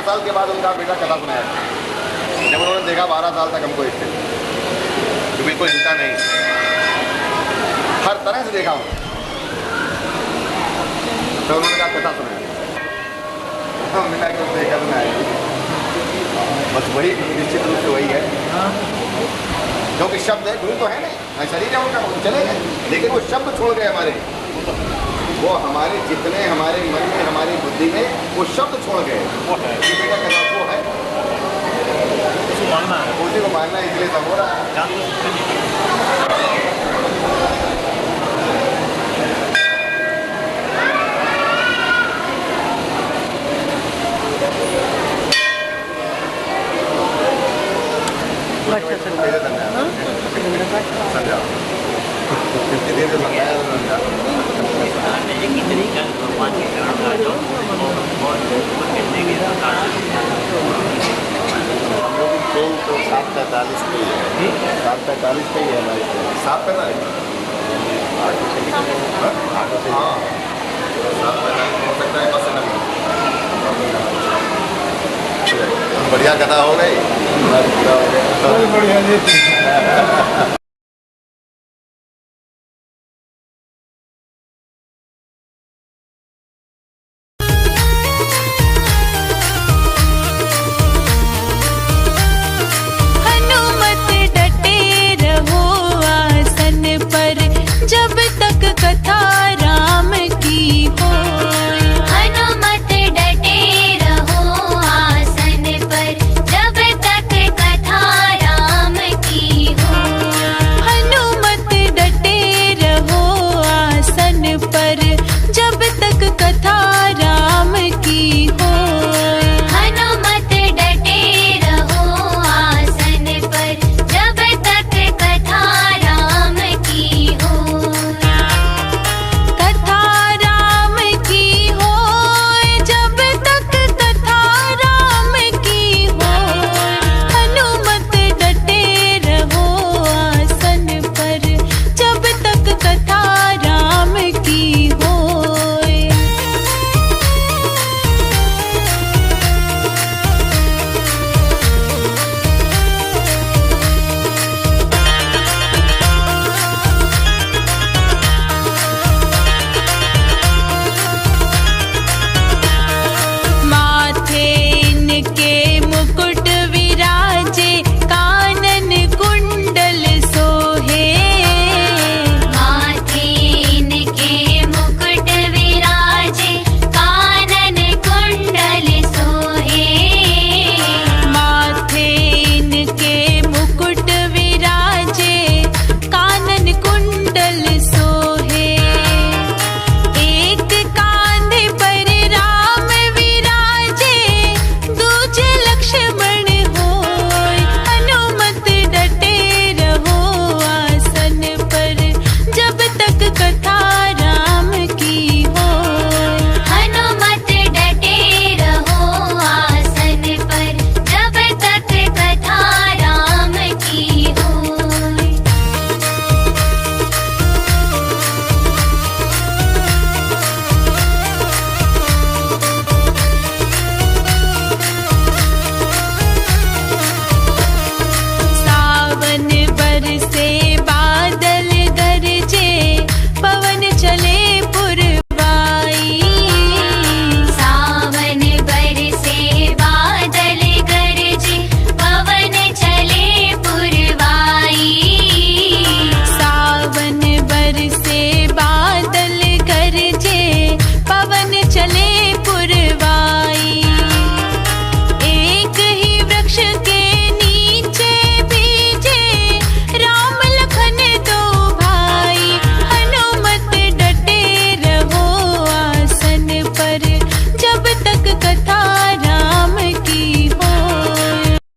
साल के बाद उनका बेटा कथा सुनाया था। जब उन्होंने देखा 12 साल तक हमको इससे तो बिल्कुल हिलता नहीं, हर तरह से देखा हूँ, तो उन्होंने कहा कथा सुनाया। हमने कहा कि देखा सुनाया, बस वही निश्चित रूप से वही है, क्योंकि शब्द है, गुरु तो है नहीं, शरीर है उनका, वो चले गए, लेकिन वो शब्द छोड़ गए हमारे, वो हमारे जितने हमारे मन में हमारी बुद्धि में वो शब्द छोड़ गए। ये बेटा कथा वो है, उसी को मानना है, इसलिए सब हो रहा है। समझा कितनी देर से समझाया समझा ट्रेन तो 7:45 पे ही है, 7:45 पे ही है हमारी ट्रेन, 7 पे ना है, हाँ 7:45 हो सकता है, बस नहीं बढ़िया कथा हो गई, पूरा हो गया, बढ़िया।